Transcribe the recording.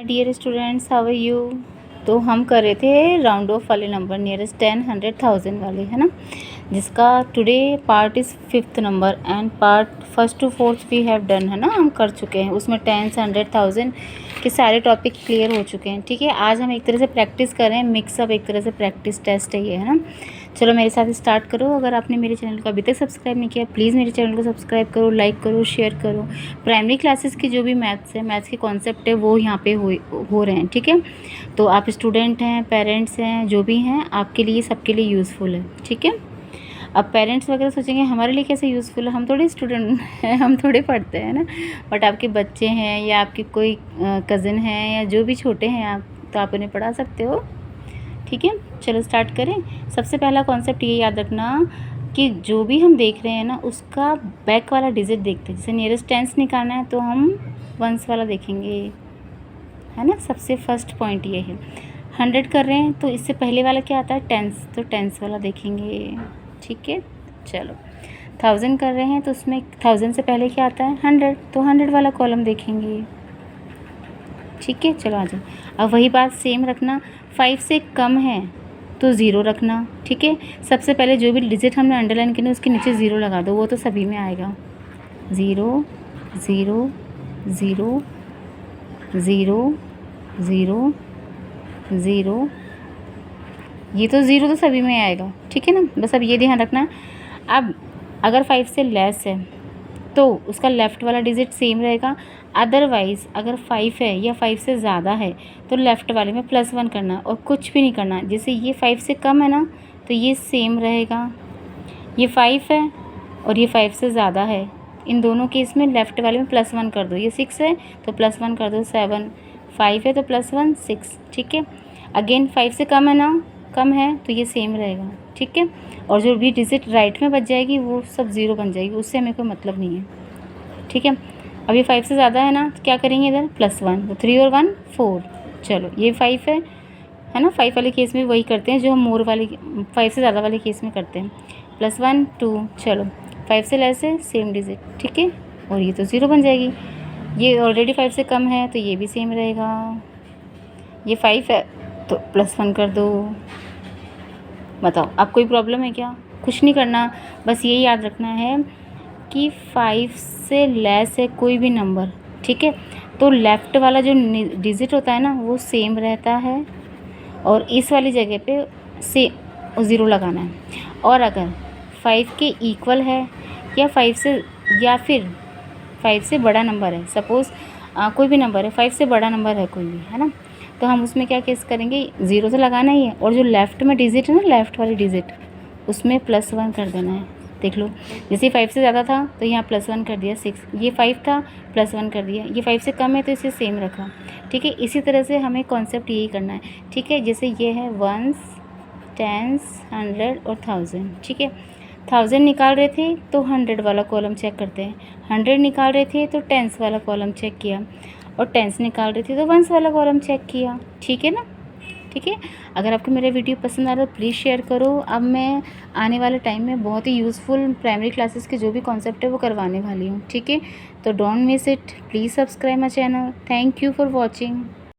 Dear students, how are you. तो हम कर रहे थे राउंड ऑफ वाले नंबर नियरेस्ट 10, 100, 1000 वाले, है ना, जिसका today part is 5th number and part 1st to 4th we have done, है ना, हम कर चुके हैं। उसमें 10, 100, 1000 के सारे टॉपिक क्लियर हो चुके हैं। ठीक है, आज हम एक तरह से प्रैक्टिस कर रहे हैं, मिक्सअप एक तरह से प्रैक्टिस टेस्ट है ये, है ना। चलो मेरे साथ स्टार्ट करो। अगर आपने मेरे चैनल को अभी तक सब्सक्राइब नहीं किया, प्लीज़ मेरे चैनल को सब्सक्राइब करो, लाइक करो, शेयर करो। प्राइमरी क्लासेस की जो भी मैथ्स है, मैथ्स के कॉन्सेप्ट है, वो यहाँ पे हो रहे हैं। ठीक है, तो आप स्टूडेंट हैं, पेरेंट्स हैं, जो भी हैं, आपके लिए सबके लिए यूज़फुल है। ठीक है, अब पेरेंट्स वगैरह सोचेंगे हमारे लिए कैसे यूज़फुल है, हम थोड़े स्टूडेंट हैं, हम थोड़े पढ़ते हैं ना, बट आपके बच्चे हैं या आपकी कोई कज़न है या जो भी छोटे हैं आप, तो आप उन्हें पढ़ा सकते हो। ठीक है, चलो स्टार्ट करें। सबसे पहला कॉन्सेप्ट ये याद रखना कि जो भी हम देख रहे हैं ना, उसका बैक वाला डिजिट देखते हैं। जैसे नियरेस्ट टेंस निकालना है तो हम वंस वाला देखेंगे, है ना, सबसे फर्स्ट पॉइंट ये है। 100 कर रहे हैं तो इससे पहले वाला क्या आता है, टेंस, तो टेंस वाला देखेंगे। ठीक है, चलो 1000 कर रहे हैं तो उसमें 1000 से पहले क्या आता है, 100, तो 100 वाला कॉलम देखेंगे। ठीक है, चलो आ जाओ। अब वही बात सेम रखना, 5 से कम है तो 0 रखना। ठीक है, सबसे पहले जो भी डिजिट हमने अंडरलाइन किया उसके नीचे 0 लगा दो, वो तो सभी में आएगा। 0 0 0 0 0 0, ये तो 0 तो सभी में आएगा। ठीक है ना, बस अब ये ध्यान रखना। अब अगर 5 से लेस है तो उसका लेफ़्ट वाला डिजिट सेम रहेगा। अदरवाइज़ अगर 5 है या 5 से ज़्यादा है तो लेफ़्ट वाले में +1 करना और कुछ भी नहीं करना। जैसे ये 5 से कम है ना, तो ये सेम रहेगा। ये 5 है और ये 5 से ज़्यादा है, इन दोनों केस में लेफ़्ट वाले में +1 कर दो। ये 6 है तो +1 कर दो, 7। 5 है तो +1 6। ठीक है, अगेन 5 से कम है ना, कम है तो ये सेम रहेगा। ठीक है, और जो भी डिजिट राइट में बच जाएगी वो सब 0 बन जाएगी, उससे हमें कोई मतलब नहीं है। ठीक है, अब ये 5 से ज़्यादा है ना, तो क्या करेंगे इधर +1, तो 3 और 1 4। चलो ये 5 है ना, 5 वाले केस में वही करते हैं जो हम मोर वाले 5 से ज़्यादा वाले केस में करते हैं। +1 2, चलो 5 से लेस है सेम डिजिट। ठीक है, और ये तो 0 बन जाएगी। ये ऑलरेडी 5 से कम है तो ये भी सेम रहेगा। ये 5 है तो +1 कर दो। बताओ अब कोई प्रॉब्लम है क्या, कुछ नहीं करना, बस ये याद रखना है कि 5 से लेस है कोई भी नंबर। ठीक है, तो लेफ़्ट वाला जो डिजिट होता है ना वो सेम रहता है और इस वाली जगह पे से 0 लगाना है। और अगर 5 के इक्वल है या 5 से, या फिर 5 से बड़ा नंबर है, सपोज़ कोई भी नंबर है 5 से बड़ा नंबर है कोई भी, है ना, तो हम उसमें क्या केस करेंगे, 0 तो लगाना ही है और जो लेफ़्ट में डिजिट है ना, लेफ़्ट वाली डिजिट, उसमें +1 कर देना है। देख लो, जैसे 5 से ज़्यादा था तो यहाँ +1 कर दिया 6, ये 5 था +1 कर दिया, ये 5 से कम है तो इसे सेम रखा। ठीक है, इसी तरह से हमें कॉन्सेप्ट यही करना है। ठीक है, जैसे ये है वंस, टेंस, 100 और 1000। ठीक है, 1000 निकाल रहे थे तो 100 वाला कॉलम चेक करते हैं, 100 निकाल रहे थे तो टेंस वाला कॉलम चेक किया, और टेंस निकाल रहे थे तो वंस वाला कॉलम चेक किया। ठीक है ना। ठीक है, अगर आपको मेरा वीडियो पसंद आ रहा है तो प्लीज़ शेयर करो। अब मैं आने वाले टाइम में बहुत ही यूज़फुल प्राइमरी क्लासेस के जो भी कॉन्सेप्ट है वो करवाने वाली हूँ। ठीक है, तो don't miss it, please subscribe my channel. Thank you for watching.